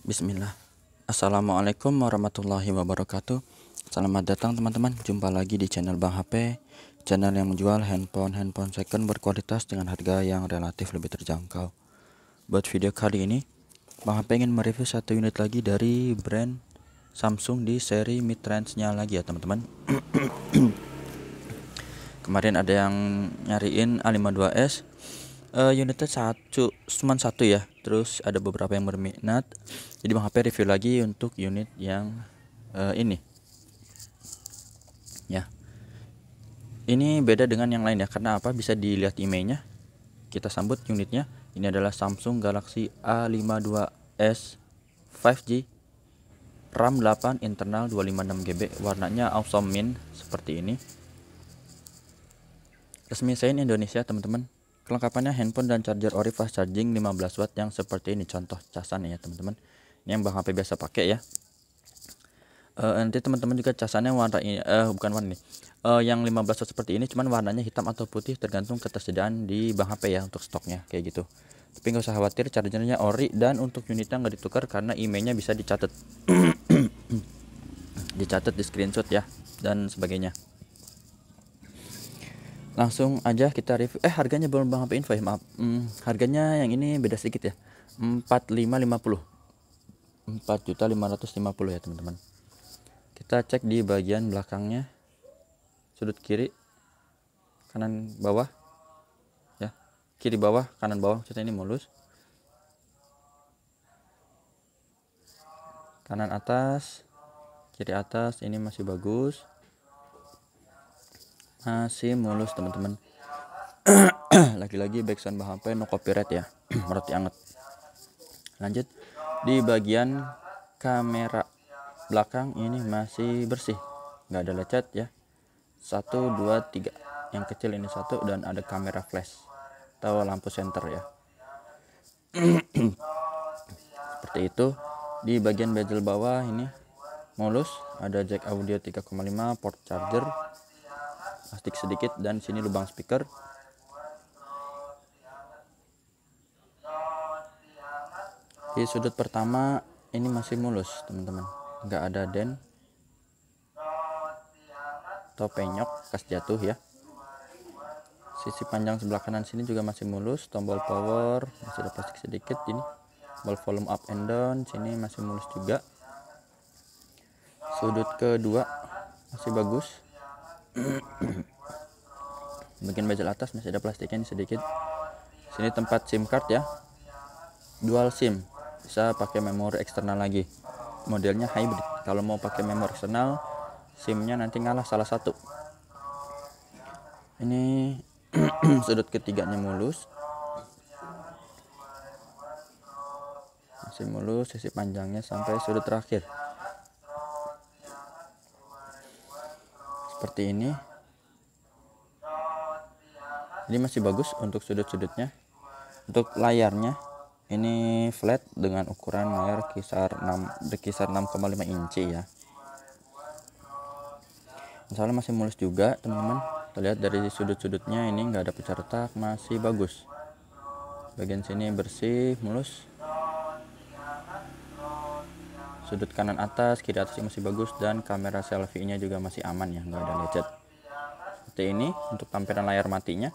Bismillah. Assalamualaikum warahmatullahi wabarakatuh. Selamat datang teman-teman. Jumpa lagi di channel Bang HP, channel yang menjual handphone second berkualitas dengan harga yang relatif lebih terjangkau. Buat video kali ini, Bang HP ingin mereview satu unit lagi dari brand Samsung di seri mid range-nya lagi ya teman-teman. Kemarin ada yang nyariin A52s. Unitnya cuma satu ya, terus ada beberapa yang berminat, jadi Bang HP review lagi untuk unit yang ini ya. Ini beda dengan yang lain ya, karena apa? Bisa dilihat emailnya. Kita sambut unitnya. Ini adalah Samsung Galaxy A52s 5G, RAM 8, internal 256GB, warnanya awesome mint seperti ini. Resmi sign Indonesia teman-teman. Kelengkapannya handphone dan charger ori fast charging 15 watt yang seperti ini, contoh casannya ya teman-teman. Ini yang Bang HP biasa pakai ya. Nanti teman-teman juga casannya warna ini, bukan warna ini. Yang 15 watt seperti ini, cuman warnanya hitam atau putih tergantung ketersediaan di Bang HP ya untuk stoknya kayak gitu. Tapi nggak usah khawatir, chargernya ori dan untuk unitnya nggak ditukar karena emailnya bisa dicatat, dicatat di screenshot ya dan sebagainya. Langsung aja kita review. Harganya belum Bang HP info ya, maaf. Harganya yang ini beda sedikit ya, 4550, 4.550 ya teman-teman. Kita cek di bagian belakangnya, sudut kiri kanan bawah ya, kiri bawah kanan bawah maksudnya, ini mulus. Kanan atas kiri atas ini masih bagus, masih mulus teman-teman. Lagi-lagi backsound Bang HP no copyright ya. Roti anget. Lanjut di bagian kamera belakang, ini masih bersih, nggak ada lecet ya. 1 2 3 yang kecil ini satu, dan ada kamera flash atau lampu senter ya. Seperti itu. Di bagian bezel bawah ini mulus, ada jack audio 3,5, port charger, plastik sedikit, dan sini lubang speaker. Di sudut pertama ini masih mulus teman-teman, nggak ada dent atau penyok bekas jatuh ya. Sisi panjang sebelah kanan sini juga masih mulus, tombol power masih ada plastik sedikit, ini tombol volume up and down sini masih mulus juga. Sudut kedua masih bagus. Bagian bezel atas masih ada plastiknya ini sedikit. Sini tempat SIM card ya, dual SIM, bisa pakai memori eksternal lagi. Modelnya hybrid. Kalau mau pakai memori eksternal, SIM-nya nanti ngalah salah satu. Ini sudut ketiganya mulus, masih mulus sisi panjangnya sampai sudut terakhir seperti ini. Ini masih bagus untuk sudut-sudutnya. Untuk layarnya ini flat dengan ukuran layar kisar 6,5 inci ya. Misalnya masih mulus juga teman-teman. Terlihat dari sudut-sudutnya ini nggak ada pecah retak, masih bagus. Bagian sini bersih, mulus. Sudut kanan atas kiri atas masih bagus, dan kamera selfie-nya juga masih aman ya, nggak ada lecet. Seperti ini untuk tampilan layar matinya.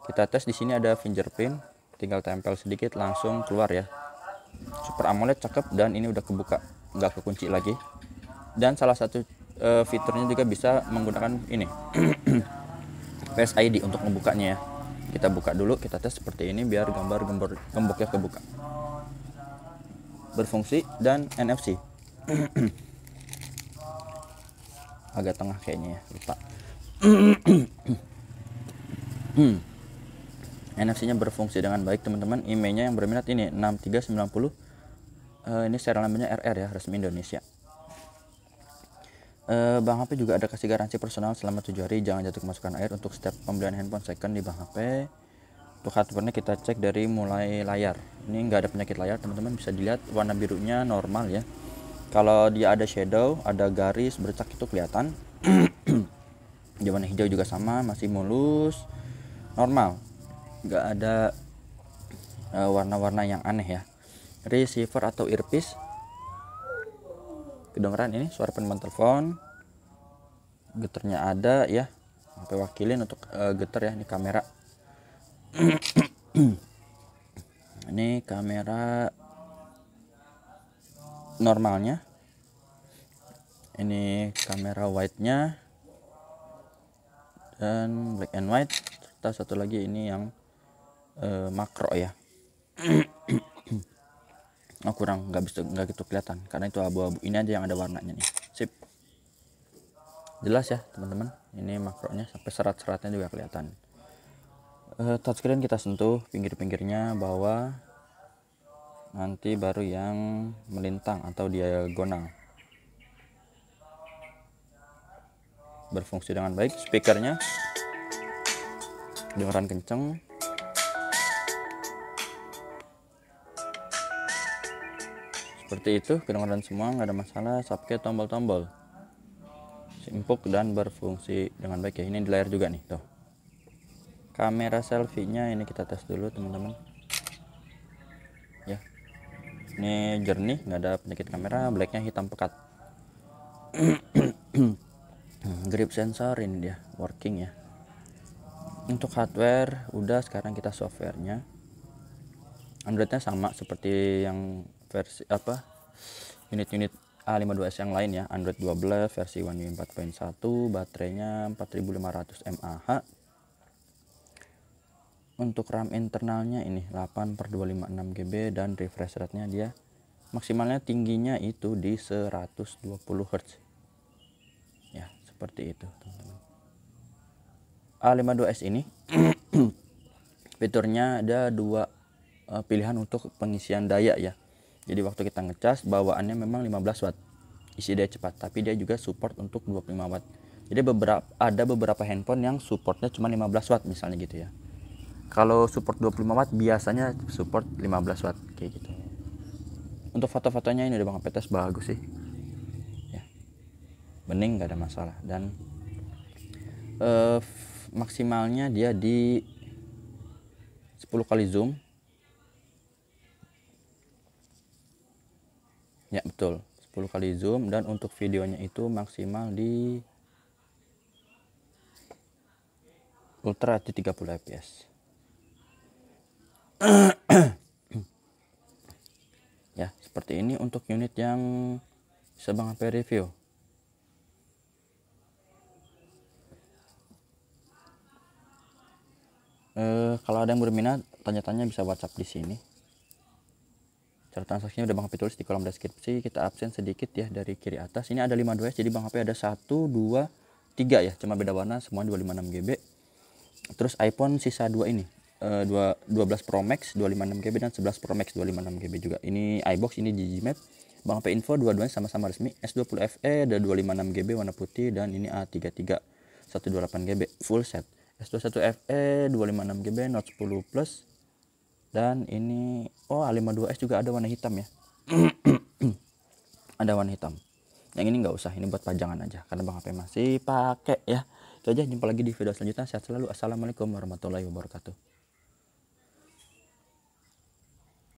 Kita tes di sini ada fingerprint, tinggal tempel sedikit langsung keluar ya. Super AMOLED cakep, dan ini udah kebuka, nggak kekunci lagi. Dan salah satu fiturnya juga bisa menggunakan ini Face ID untuk membukanya ya. Kita buka dulu, kita tes seperti ini biar gambar gemboknya kebuka. Berfungsi, dan NFC. Agak tengah kayaknya ya, lupa. NFC-nya berfungsi dengan baik teman-teman. Emailnya yang berminat ini 6390. Ini serial namanya RR ya, resmi Indonesia. Bang HP juga ada kasih garansi personal selama 7 hari, jangan jatuh kemasukan air untuk setiap pembelian handphone second di Bang HP. Untuk hardware-nya kita cek dari mulai layar. Ini nggak ada penyakit layar teman-teman, bisa dilihat warna birunya normal ya. Kalau dia ada shadow, ada garis bercak itu kelihatan. Di warna hijau juga sama, masih mulus, normal, nggak ada warna-warna yang aneh ya. Receiver atau earpiece kedengeran ini suara peneman telepon, getarnya ada ya, sampai wakilin untuk getar ya. Ini kamera ini kamera normalnya, ini kamera wide nya dan black and white, serta satu lagi ini yang makro ya. Oh kurang, nggak gitu kelihatan karena itu abu-abu. Ini aja yang ada warnanya nih. Sip, jelas ya teman-teman. Ini makronya sampai serat-seratnya juga kelihatan. Touchscreen kita sentuh pinggir-pinggirnya bawah, nanti baru yang melintang atau diagonal. Berfungsi dengan baik. Speakernya dengeran kenceng. Seperti itu, kedengaran semua, nggak ada masalah. Subke tombol-tombol empuk dan berfungsi dengan baik ya. Ini di layar juga nih tuh. Kamera selfie-nya ini kita tes dulu teman-teman ya. Ini jernih, nggak ada penyakit kamera. Blacknya hitam pekat. Grip sensor ini dia working ya. Untuk hardware udah, sekarang kita softwarenya. Androidnya sama seperti yang versi unit-unit A52s yang lain ya. Android 12 versi One UI 4.1, baterainya 4500 mAh. Untuk RAM internalnya ini 8/256 GB dan refresh rate-nya dia maksimalnya tingginya itu di 120 Hz ya. Seperti itu teman-teman. A52s ini fiturnya ada dua pilihan untuk pengisian daya ya. Jadi waktu kita ngecas bawaannya memang 15 watt isi daya cepat, tapi dia juga support untuk 25 watt. Jadi ada beberapa handphone yang supportnya cuma 15 watt misalnya gitu ya. Kalau support 25 watt biasanya support 15 watt kayak gitu. Untuk foto-fotonya ini udah Bang Petes bagus sih ya, bening, nggak ada masalah. Dan maksimalnya dia di 10 kali zoom ya, betul 10 kali zoom. Dan untuk videonya itu maksimal di Ultra HD 30 fps. Ya seperti ini untuk unit yang bisa Bang HP review. Kalau ada yang berminat tanya-tanya bisa WhatsApp di sini. Cara transaksinya udah Bang HP tulis di kolom deskripsi. Kita absen sedikit ya dari kiri atas. Ini ada 52s, jadi Bang HP ada 1, 2, 3 ya, cuma beda warna, semua 256 GB. Terus iPhone sisa 2 ini 12 Pro Max 256 GB dan 11 Pro Max 256 GB juga. Ini iBox, ini Digimap. Bang HP info dua-duanya sama-sama resmi. S20 FE ada 256 GB warna putih, dan ini A33 128 GB full set. S21 FE 256 GB Note 10 Plus, dan ini A52s juga ada warna hitam ya. Ada warna hitam. Yang ini nggak usah, ini buat pajangan aja karena Bang HP masih pakai ya. Itu aja, jumpa lagi di video selanjutnya. Sehat selalu. Assalamualaikum warahmatullahi wabarakatuh.